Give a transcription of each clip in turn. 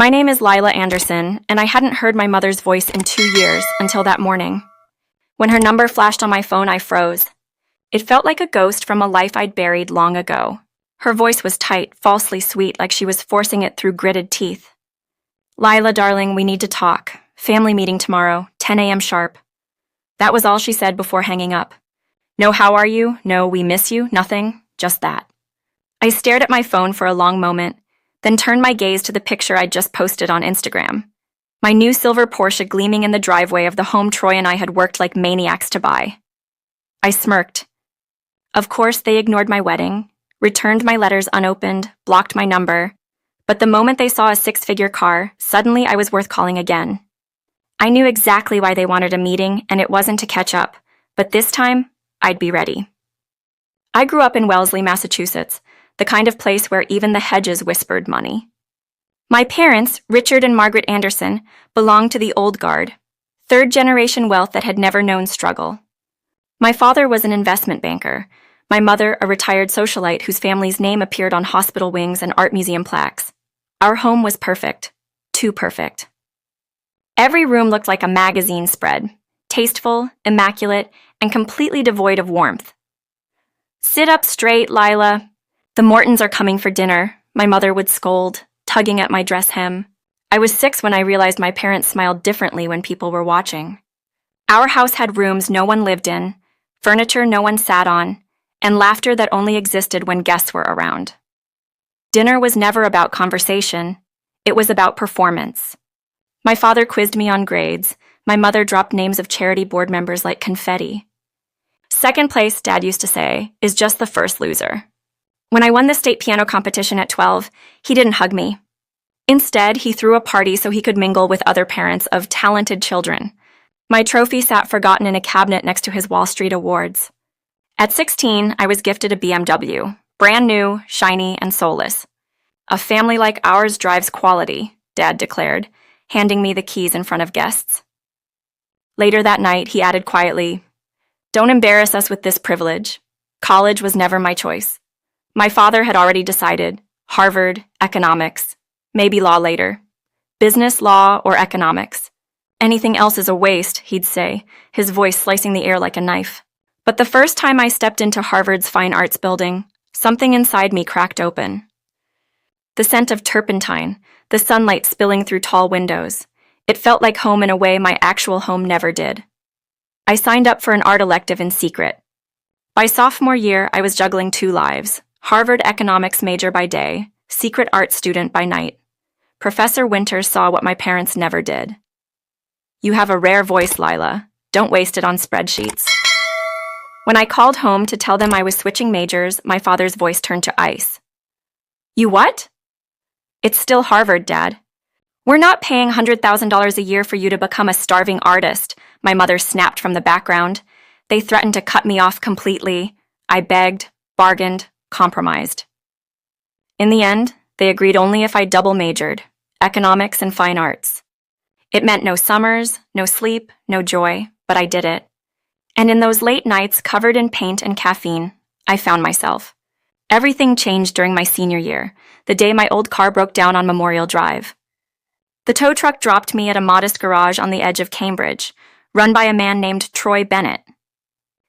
My name is Lila Anderson, and I hadn't heard my mother's voice in 2 years until that morning. When her number flashed on my phone, I froze. It felt like a ghost from a life I'd buried long ago. Her voice was tight, falsely sweet, like she was forcing it through gritted teeth. "Lila, darling, we need to talk. Family meeting tomorrow, 10 a.m. sharp." That was all she said before hanging up. No "how are you?" No "we miss you," nothing, just that. I stared at my phone for a long moment, then turned my gaze to the picture I'd just posted on Instagram. My new silver Porsche gleaming in the driveway of the home Troy and I had worked like maniacs to buy. I smirked. Of course, they ignored my wedding, returned my letters unopened, blocked my number, but the moment they saw a six-figure car, suddenly I was worth calling again. I knew exactly why they wanted a meeting, and it wasn't to catch up, but this time, I'd be ready. I grew up in Wellesley, Massachusetts, the kind of place where even the hedges whispered money. My parents, Richard and Margaret Anderson, belonged to the old guard, third-generation wealth that had never known struggle. My father was an investment banker, my mother a retired socialite whose family's name appeared on hospital wings and art museum plaques. Our home was perfect, too perfect. Every room looked like a magazine spread, tasteful, immaculate, and completely devoid of warmth. "Sit up straight, Lila. The Mortons are coming for dinner," my mother would scold, tugging at my dress hem. I was 6 when I realized my parents smiled differently when people were watching. Our house had rooms no one lived in, furniture no one sat on, and laughter that only existed when guests were around. Dinner was never about conversation. It was about performance. My father quizzed me on grades. My mother dropped names of charity board members like confetti. "Second place," Dad used to say, "is just the first loser." When I won the state piano competition at 12, he didn't hug me. Instead, he threw a party so he could mingle with other parents of talented children. My trophy sat forgotten in a cabinet next to his Wall Street awards. At 16, I was gifted a BMW, brand new, shiny, and soulless. "A family like ours drives quality," Dad declared, handing me the keys in front of guests. Later that night, he added quietly, "Don't embarrass us with this privilege. College was never my choice. My father had already decided, Harvard, economics, maybe law later. Business, law, or economics. Anything else is a waste," he'd say, his voice slicing the air like a knife. But the first time I stepped into Harvard's Fine Arts building, something inside me cracked open. The scent of turpentine, the sunlight spilling through tall windows. It felt like home in a way my actual home never did. I signed up for an art elective in secret. By sophomore year, I was juggling 2 lives, Harvard economics major by day, secret art student by night. Professor Winters saw what my parents never did. "You have a rare voice, Lila. Don't waste it on spreadsheets." When I called home to tell them I was switching majors, my father's voice turned to ice. "You what?" "It's still Harvard, Dad." "We're not paying $100,000 a year for you to become a starving artist," my mother snapped from the background. They threatened to cut me off completely. I begged, bargained, compromised. In the end, they agreed only if I double majored, economics and fine arts. It meant no summers, no sleep, no joy, but I did it. And in those late nights covered in paint and caffeine, I found myself. Everything changed during my senior year, the day my old car broke down on Memorial Drive. The tow truck dropped me at a modest garage on the edge of Cambridge, run by a man named Troy Bennett.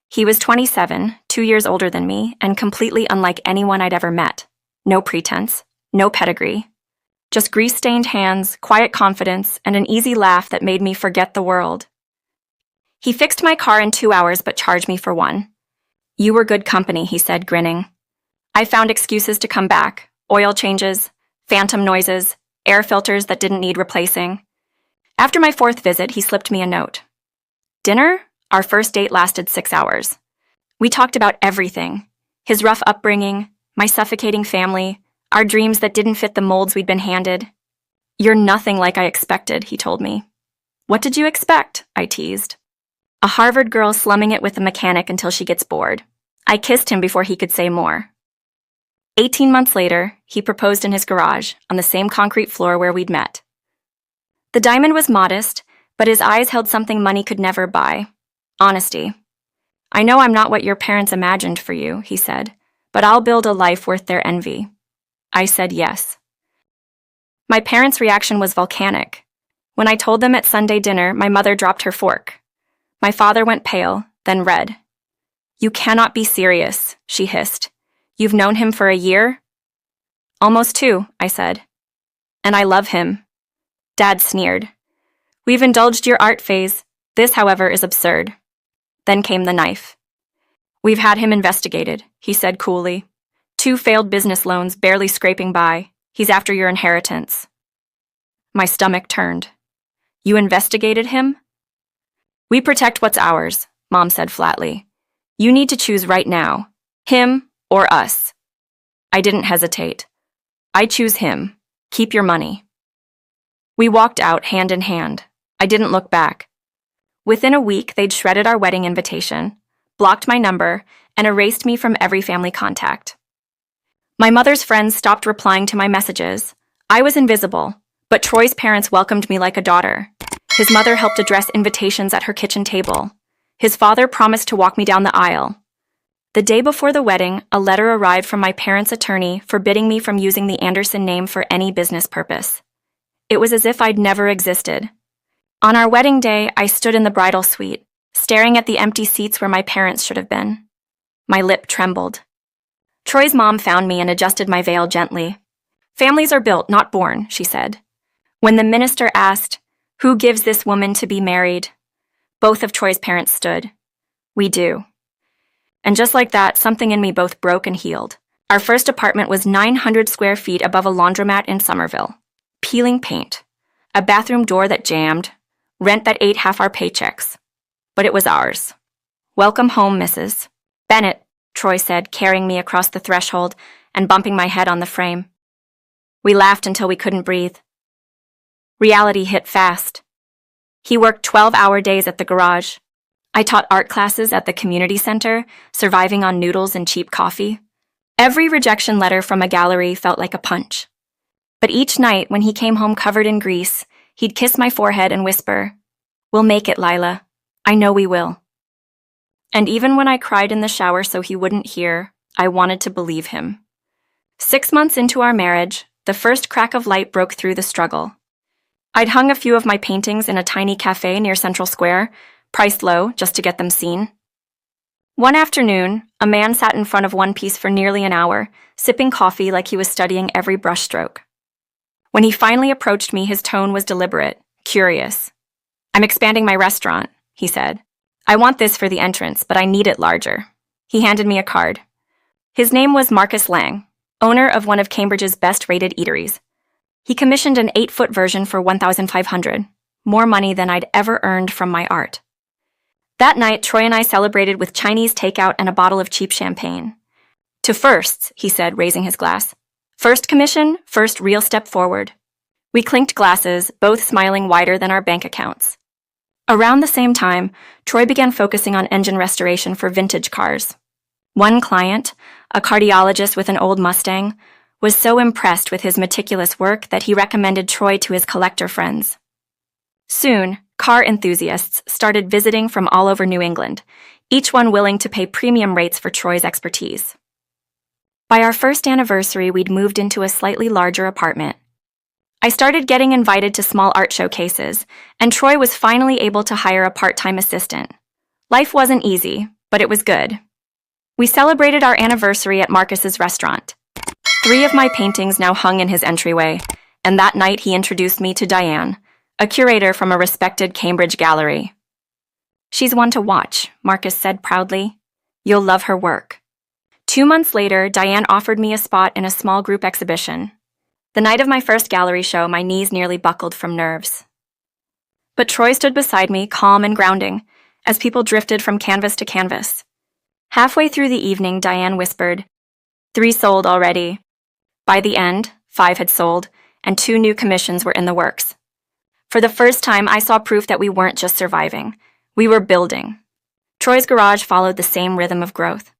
He was 27, 2 years older than me, and completely unlike anyone I'd ever met. No pretense, no pedigree. Just grease-stained hands, quiet confidence, and an easy laugh that made me forget the world. He fixed my car in 2 hours but charged me for 1. "You were good company," he said, grinning. I found excuses to come back, oil changes, phantom noises, air filters that didn't need replacing. After my 4th visit, he slipped me a note. Dinner? Our first date lasted 6 hours. We talked about everything. His rough upbringing, my suffocating family, our dreams that didn't fit the molds we'd been handed. "You're nothing like I expected," he told me. "What did you expect?" I teased. "A Harvard girl slumming it with a mechanic until she gets bored." I kissed him before he could say more. 18 months later, he proposed in his garage, on the same concrete floor where we'd met. The diamond was modest, but his eyes held something money could never buy. Honesty. "I know I'm not what your parents imagined for you," he said, "but I'll build a life worth their envy." I said yes. My parents' reaction was volcanic. When I told them at Sunday dinner, my mother dropped her fork. My father went pale, then red. "You cannot be serious," she hissed. "You've known him for a year?" "Almost 2, I said. "And I love him." Dad sneered. "We've indulged your art phase. This, however, is absurd." Then came the knife. "We've had him investigated," he said coolly. 2 failed business loans, barely scraping by. He's after your inheritance." My stomach turned. "You investigated him?" "We protect what's ours," Mom said flatly. "You need to choose right now. Him or us." I didn't hesitate. "I choose him. Keep your money." We walked out hand in hand. I didn't look back. Within a week, they'd shredded our wedding invitation, blocked my number, and erased me from every family contact. My mother's friends stopped replying to my messages. I was invisible, but Troy's parents welcomed me like a daughter. His mother helped address invitations at her kitchen table. His father promised to walk me down the aisle. The day before the wedding, a letter arrived from my parents' attorney forbidding me from using the Anderson name for any business purpose. It was as if I'd never existed. On our wedding day, I stood in the bridal suite, staring at the empty seats where my parents should have been. My lip trembled. Troy's mom found me and adjusted my veil gently. "Families are built, not born," she said. When the minister asked, "Who gives this woman to be married?" both of Troy's parents stood. "We do." And just like that, something in me both broke and healed. Our first apartment was 900 square feet above a laundromat in Somerville. Peeling paint. A bathroom door that jammed. Rent that ate half our paychecks. But it was ours. "Welcome home, Mrs. Bennett," Troy said, carrying me across the threshold and bumping my head on the frame. We laughed until we couldn't breathe. Reality hit fast. He worked 12-hour days at the garage. I taught art classes at the community center, surviving on noodles and cheap coffee. Every rejection letter from a gallery felt like a punch. But each night, when he came home covered in grease, he'd kiss my forehead and whisper, "We'll make it, Lila. I know we will." And even when I cried in the shower so he wouldn't hear, I wanted to believe him. 6 months into our marriage, the first crack of light broke through the struggle. I'd hung a few of my paintings in a tiny cafe near Central Square, priced low just to get them seen. One afternoon, a man sat in front of one piece for nearly an hour, sipping coffee like he was studying every brushstroke. When he finally approached me, his tone was deliberate, curious. "I'm expanding my restaurant," he said. "I want this for the entrance, but I need it larger." He handed me a card. His name was Marcus Lang, owner of one of Cambridge's best-rated eateries. He commissioned an 8-foot version for $1,500, more money than I'd ever earned from my art. That night, Troy and I celebrated with Chinese takeout and a bottle of cheap champagne. "To firsts," he said, raising his glass. "First commission, first real step forward." We clinked glasses, both smiling wider than our bank accounts. Around the same time, Troy began focusing on engine restoration for vintage cars. One client, a cardiologist with an old Mustang, was so impressed with his meticulous work that he recommended Troy to his collector friends. Soon, car enthusiasts started visiting from all over New England, each one willing to pay premium rates for Troy's expertise. By our first anniversary, we'd moved into a slightly larger apartment. I started getting invited to small art showcases, and Troy was finally able to hire a part-time assistant. Life wasn't easy, but it was good. We celebrated our anniversary at Marcus's restaurant. 3 of my paintings now hung in his entryway, and that night he introduced me to Diane, a curator from a respected Cambridge gallery. "She's one to watch," Marcus said proudly. "You'll love her work." 2 months later, Diane offered me a spot in a small group exhibition. The night of my first gallery show, my knees nearly buckled from nerves. But Troy stood beside me, calm and grounding, as people drifted from canvas to canvas. Halfway through the evening, Diane whispered, 3 sold already." By the end, 5 had sold, and 2 new commissions were in the works. For the first time, I saw proof that we weren't just surviving. We were building. Troy's garage followed the same rhythm of growth.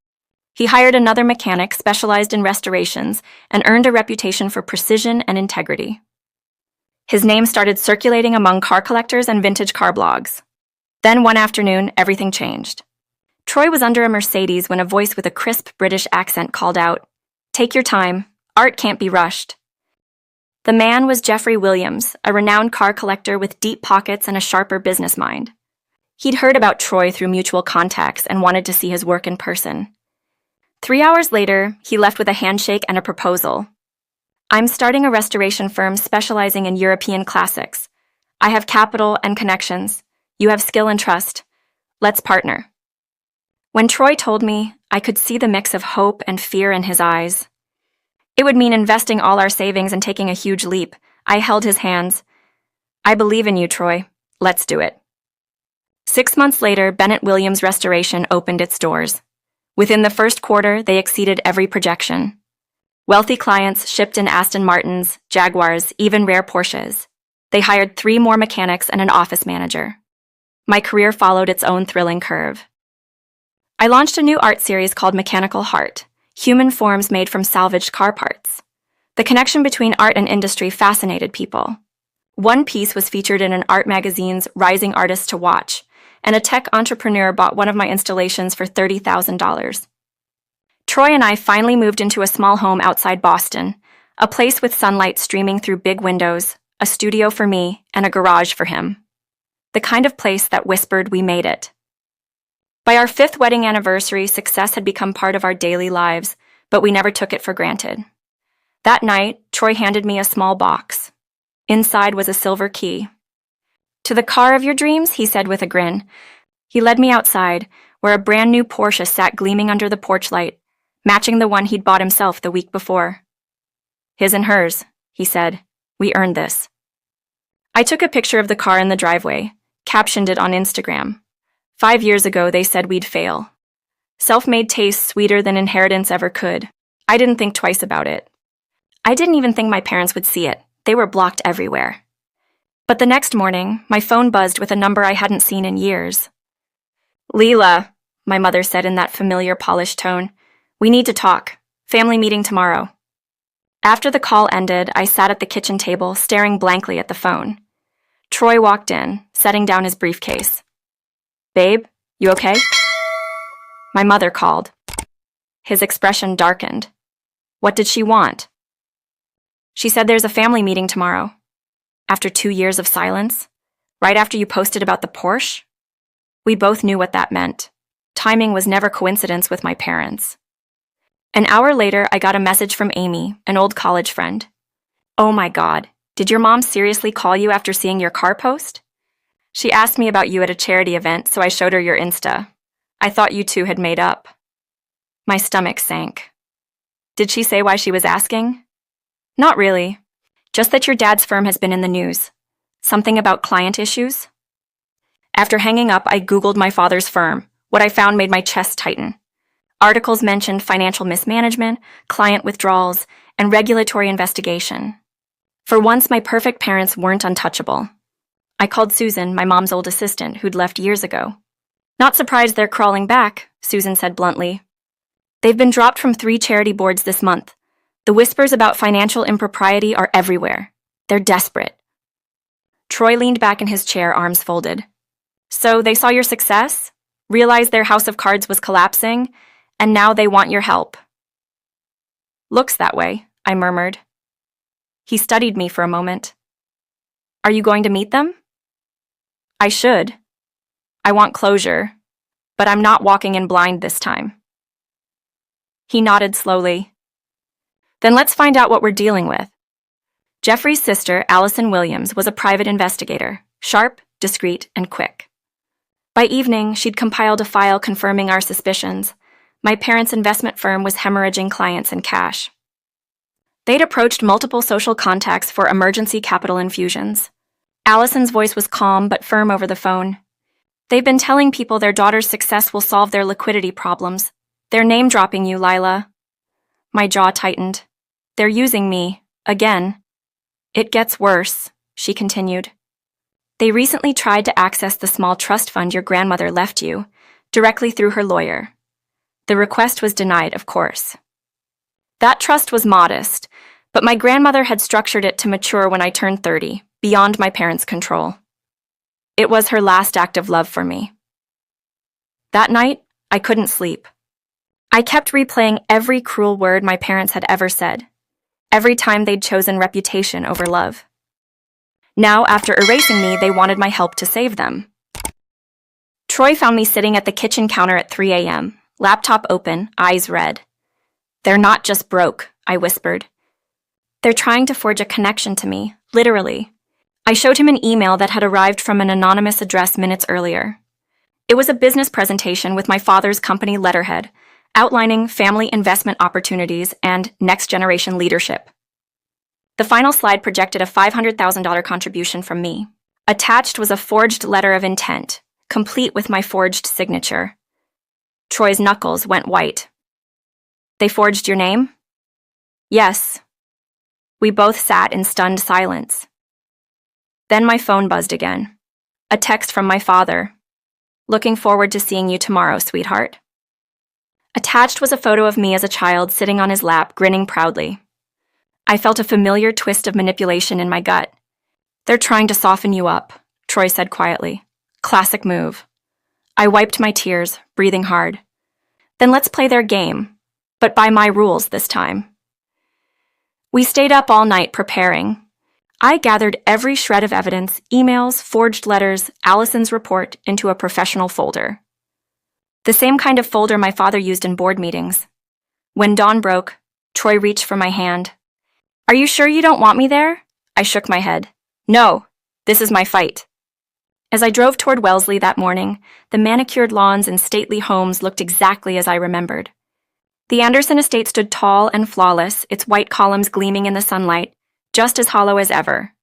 He hired another mechanic specialized in restorations and earned a reputation for precision and integrity. His name started circulating among car collectors and vintage car blogs. Then one afternoon, everything changed. Troy was under a Mercedes when a voice with a crisp British accent called out, "Take your time. Art can't be rushed." The man was Jeffrey Williams, a renowned car collector with deep pockets and a sharper business mind. He'd heard about Troy through mutual contacts and wanted to see his work in person. 3 hours later, he left with a handshake and a proposal. "I'm starting a restoration firm specializing in European classics. I have capital and connections. You have skill and trust. Let's partner." When Troy told me, I could see the mix of hope and fear in his eyes. It would mean investing all our savings and taking a huge leap. I held his hands. "I believe in you, Troy. Let's do it." 6 months later, Bennett Williams Restoration opened its doors. Within the first quarter, they exceeded every projection. Wealthy clients shipped in Aston Martins, Jaguars, even rare Porsches. They hired 3 more mechanics and an office manager. My career followed its own thrilling curve. I launched a new art series called Mechanical Heart, human forms made from salvaged car parts. The connection between art and industry fascinated people. One piece was featured in an art magazine's Rising Artists to Watch, and a tech entrepreneur bought one of my installations for $30,000. Troy and I finally moved into a small home outside Boston, a place with sunlight streaming through big windows, a studio for me, and a garage for him. The kind of place that whispered we made it. By our 5th wedding anniversary, success had become part of our daily lives, but we never took it for granted. That night, Troy handed me a small box. Inside was a silver key. "To the car of your dreams," he said with a grin. He led me outside, where a brand new Porsche sat gleaming under the porch light, matching the one he'd bought himself the week before. "His and hers," he said. "We earned this." I took a picture of the car in the driveway, captioned it on Instagram. 5 years ago, they said we'd fail. Self-made tastes sweeter than inheritance ever could. I didn't think twice about it. I didn't even think my parents would see it. They were blocked everywhere. But the next morning, my phone buzzed with a number I hadn't seen in years. "Leela," my mother said in that familiar, polished tone. "We need to talk. Family meeting tomorrow." After the call ended, I sat at the kitchen table, staring blankly at the phone. Troy walked in, setting down his briefcase. "Babe, you okay?" My mother called. His expression darkened. What did she want? She said there's a family meeting tomorrow. After 2 years of silence? Right after you posted about the Porsche? We both knew what that meant. Timing was never coincidence with my parents. An hour later, I got a message from Amy, an old college friend. "Oh my God, did your mom seriously call you after seeing your car post? She asked me about you at a charity event, so I showed her your Insta. I thought you two had made up." My stomach sank. Did she say why she was asking? Not really. Just that your dad's firm has been in the news. Something about client issues? After hanging up, I Googled my father's firm. What I found made my chest tighten. Articles mentioned financial mismanagement, client withdrawals, and regulatory investigation. For once, my perfect parents weren't untouchable. I called Susan, my mom's old assistant, who'd left years ago. "Not surprised they're crawling back," Susan said bluntly. "They've been dropped from 3 charity boards this month. The whispers about financial impropriety are everywhere. They're desperate." Troy leaned back in his chair, arms folded. "So they saw your success, realized their house of cards was collapsing, and now they want your help." "Looks that way," I murmured. He studied me for a moment. "Are you going to meet them?" "I should. I want closure, but I'm not walking in blind this time." He nodded slowly. "Then let's find out what we're dealing with." Jeffrey's sister, Allison Williams, was a private investigator, sharp, discreet, and quick. By evening, she'd compiled a file confirming our suspicions. My parents' investment firm was hemorrhaging clients in cash. They'd approached multiple social contacts for emergency capital infusions. Allison's voice was calm but firm over the phone. "They've been telling people their daughter's success will solve their liquidity problems. They're name-dropping you, Lila." My jaw tightened. "They're using me, again." "It gets worse," she continued. "They recently tried to access the small trust fund your grandmother left you, directly through her lawyer. The request was denied, of course. That trust was modest, but my grandmother had structured it to mature when I turned 30, beyond my parents' control. It was her last act of love for me." That night, I couldn't sleep. I kept replaying every cruel word my parents had ever said. Every time they'd chosen reputation over love. Now, after erasing me, they wanted my help to save them. Troy found me sitting at the kitchen counter at 3 a.m., laptop open, eyes red. "They're not just broke," I whispered. "They're trying to forge a connection to me, literally." I showed him an email that had arrived from an anonymous address minutes earlier. It was a business presentation with my father's company letterhead, outlining family investment opportunities and next-generation leadership. The final slide projected a $500,000 contribution from me. Attached was a forged letter of intent, complete with my forged signature. Troy's knuckles went white. "They forged your name?" "Yes." We both sat in stunned silence. Then my phone buzzed again. A text from my father. "Looking forward to seeing you tomorrow, sweetheart." Attached was a photo of me as a child sitting on his lap, grinning proudly. I felt a familiar twist of manipulation in my gut. "They're trying to soften you up," Troy said quietly. "Classic move." I wiped my tears, breathing hard. "Then let's play their game, but by my rules this time." We stayed up all night preparing. I gathered every shred of evidence, emails, forged letters, Allison's report, into a professional folder. The same kind of folder my father used in board meetings. When dawn broke, Troy reached for my hand. "Are you sure you don't want me there?" I shook my head. "No, this is my fight." As I drove toward Wellesley that morning, the manicured lawns and stately homes looked exactly as I remembered. The Anderson estate stood tall and flawless, its white columns gleaming in the sunlight, just as hollow as ever.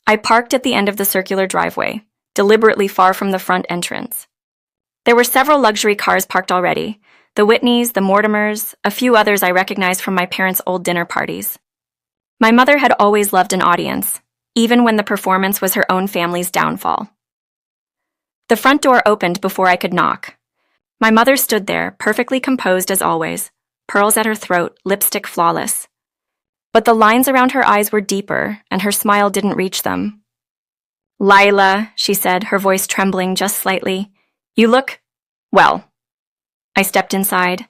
I parked at the end of the circular driveway, deliberately far from the front entrance. There were several luxury cars parked already, the Whitneys, the Mortimers, a few others I recognized from my parents' old dinner parties. My mother had always loved an audience, even when the performance was her own family's downfall. The front door opened before I could knock. My mother stood there, perfectly composed as always, pearls at her throat, lipstick flawless. But the lines around her eyes were deeper, and her smile didn't reach them. "Lila," she said, her voice trembling just slightly, "you look, well." I stepped inside.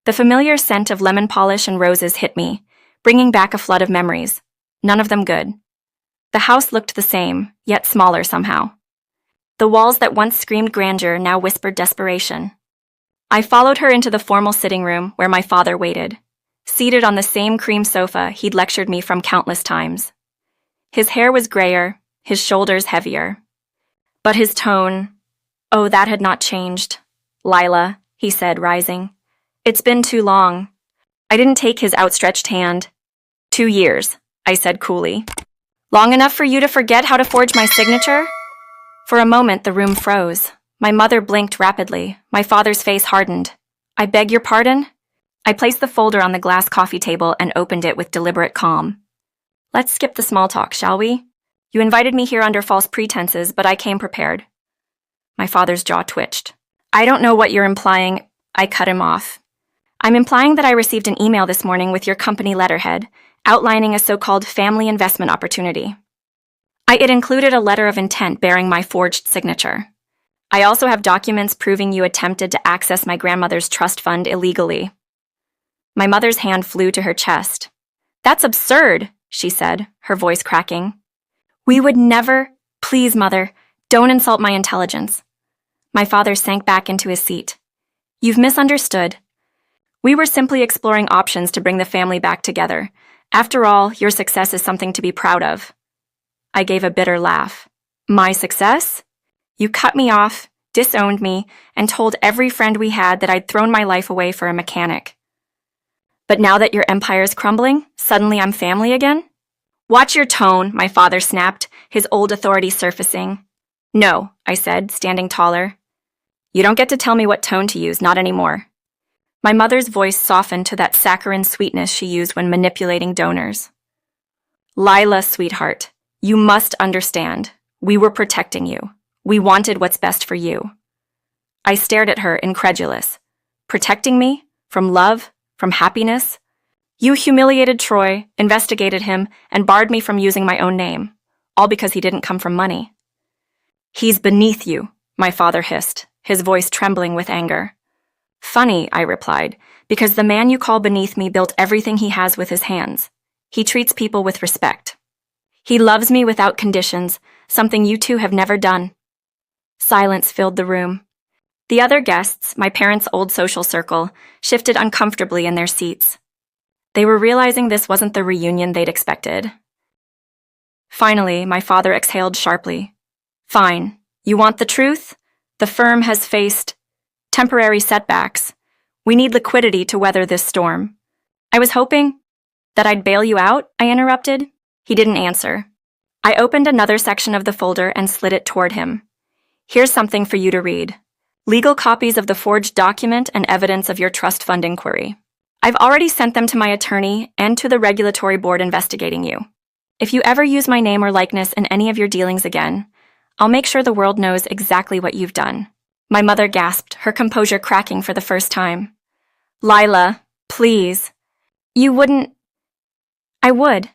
The familiar scent of lemon polish and roses hit me, bringing back a flood of memories, none of them good. The house looked the same, yet smaller somehow. The walls that once screamed grandeur now whispered desperation. I followed her into the formal sitting room where my father waited, seated on the same cream sofa he'd lectured me from countless times. His hair was grayer, his shoulders heavier. But his tone, oh, that had not changed. "Lila," he said, rising. "It's been too long." I didn't take his outstretched hand. 2 years, I said coolly. "Long enough for you to forget how to forge my signature?" For a moment, the room froze. My mother blinked rapidly. My father's face hardened. "I beg your pardon?" I placed the folder on the glass coffee table and opened it with deliberate calm. "Let's skip the small talk, shall we? You invited me here under false pretenses, but I came prepared." My father's jaw twitched. "I don't know what you're implying." I cut him off. "I'm implying that I received an email this morning with your company letterhead, outlining a so-called family investment opportunity. It included a letter of intent bearing my forged signature. I also have documents proving you attempted to access my grandmother's trust fund illegally." My mother's hand flew to her chest. "That's absurd," she said, her voice cracking. "We would never—" "Please, Mother, don't insult my intelligence." My father sank back into his seat. "You've misunderstood. We were simply exploring options to bring the family back together. After all, your success is something to be proud of." I gave a bitter laugh. "My success? You cut me off, disowned me, and told every friend we had that I'd thrown my life away for a mechanic. But now that your empire's crumbling, suddenly I'm family again?" "Watch your tone," my father snapped, his old authority surfacing. "No," I said, standing taller. "You don't get to tell me what tone to use, not anymore." My mother's voice softened to that saccharine sweetness she used when manipulating donors. "Lila, sweetheart, you must understand. We were protecting you. We wanted what's best for you." I stared at her, incredulous. "Protecting me? From love? From happiness? You humiliated Troy, investigated him, and barred me from using my own name, all because he didn't come from money." "He's beneath you," my father hissed, his voice trembling with anger. "Funny," I replied, "because the man you call beneath me built everything he has with his hands. He treats people with respect. He loves me without conditions, something you two have never done. Silence filled the room. The other guests, my parents' old social circle, shifted uncomfortably in their seats. They were realizing this wasn't the reunion they'd expected. Finally, my father exhaled sharply. Fine. You want the truth? The firm has faced temporary setbacks. We need liquidity to weather this storm. I was hoping that I'd bail you out, I interrupted. He didn't answer. I opened another section of the folder and slid it toward him. Here's something for you to read. Legal copies of the forged document and evidence of your trust fund inquiry. I've already sent them to my attorney and to the regulatory board investigating you. If you ever use my name or likeness in any of your dealings again, I'll make sure the world knows exactly what you've done. My mother gasped, her composure cracking for the first time. Lila, please. You wouldn't. I would,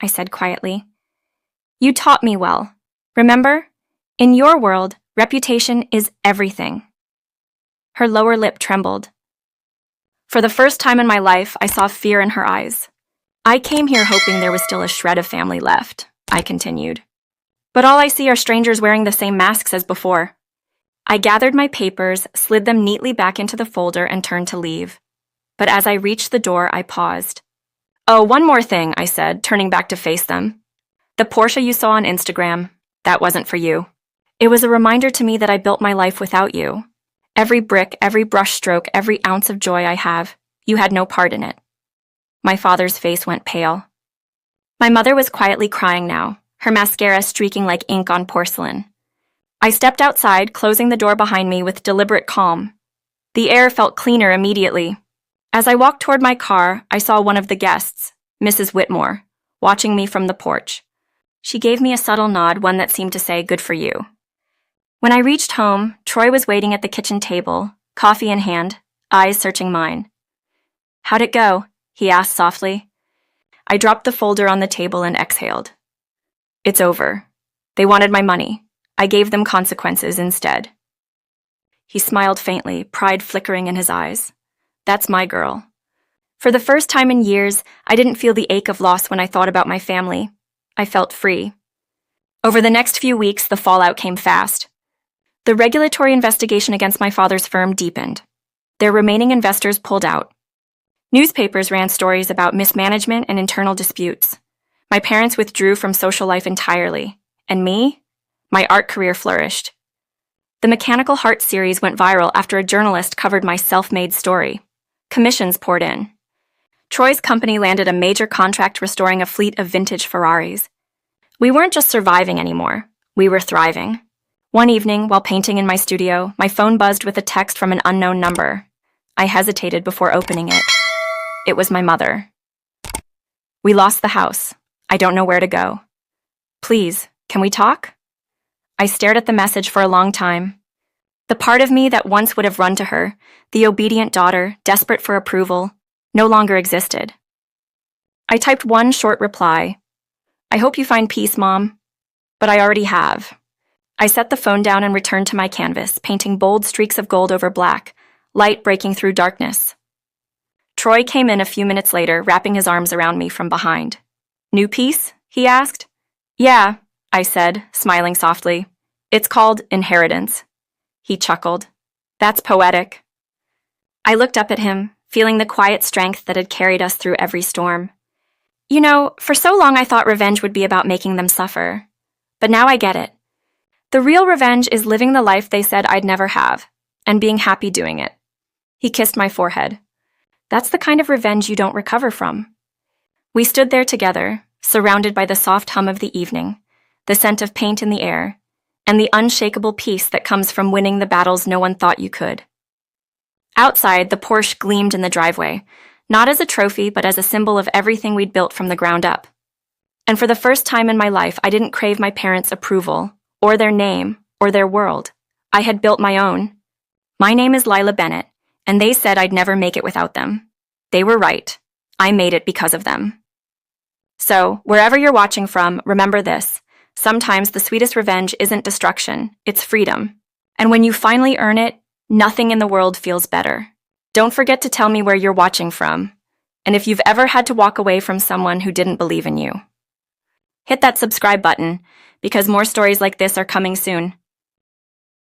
I said quietly. You taught me well. Remember? In your world, reputation is everything. Her lower lip trembled. For the first time in my life, I saw fear in her eyes. I came here hoping there was still a shred of family left, I continued. But all I see are strangers wearing the same masks as before. I gathered my papers, slid them neatly back into the folder, and turned to leave. But as I reached the door, I paused. Oh, one more thing, I said, turning back to face them. The Porsche you saw on Instagram, that wasn't for you. It was a reminder to me that I built my life without you. Every brick, every brushstroke, every ounce of joy I have, you had no part in it. My father's face went pale. My mother was quietly crying now, her mascara streaking like ink on porcelain. I stepped outside, closing the door behind me with deliberate calm. The air felt cleaner immediately. As I walked toward my car, I saw one of the guests, Mrs. Whitmore, watching me from the porch. She gave me a subtle nod, one that seemed to say, good for you. When I reached home, Troy was waiting at the kitchen table, coffee in hand, eyes searching mine. How'd it go? He asked softly. I dropped the folder on the table and exhaled. It's over. They wanted my money. I gave them consequences instead. He smiled faintly, pride flickering in his eyes. That's my girl. For the first time in years, I didn't feel the ache of loss when I thought about my family. I felt free. Over the next few weeks, the fallout came fast. The regulatory investigation against my father's firm deepened. Their remaining investors pulled out. Newspapers ran stories about mismanagement and internal disputes. My parents withdrew from social life entirely. And me? My art career flourished. The Mechanical Heart series went viral after a journalist covered my self-made story. Commissions poured in. Troy's company landed a major contract restoring a fleet of vintage Ferraris. We weren't just surviving anymore. We were thriving. One evening, while painting in my studio, my phone buzzed with a text from an unknown number. I hesitated before opening it. It was my mother. We lost the house. I don't know where to go. Please, can we talk? I stared at the message for a long time. The part of me that once would have run to her, the obedient daughter, desperate for approval, no longer existed. I typed one short reply. I hope you find peace, Mom. But I already have. I set the phone down and returned to my canvas, painting bold streaks of gold over black, light breaking through darkness. Troy came in a few minutes later, wrapping his arms around me from behind. New piece? He asked. Yeah, I said, smiling softly. It's called Inheritance. He chuckled. That's poetic. I looked up at him, feeling the quiet strength that had carried us through every storm. You know, for so long I thought revenge would be about making them suffer. But now I get it. The real revenge is living the life they said I'd never have, and being happy doing it. He kissed my forehead. That's the kind of revenge you don't recover from. We stood there together, surrounded by the soft hum of the evening, the scent of paint in the air, and the unshakable peace that comes from winning the battles no one thought you could. Outside, the Porsche gleamed in the driveway, not as a trophy, but as a symbol of everything we'd built from the ground up. And for the first time in my life, I didn't crave my parents' approval, or their name, or their world. I had built my own. My name is Lila Bennett, and they said I'd never make it without them. They were right. I made it because of them. So, wherever you're watching from, remember this. Sometimes the sweetest revenge isn't destruction, it's freedom. And when you finally earn it, nothing in the world feels better. Don't forget to tell me where you're watching from. and if you've ever had to walk away from someone who didn't believe in you. Hit that subscribe button, because more stories like this are coming soon.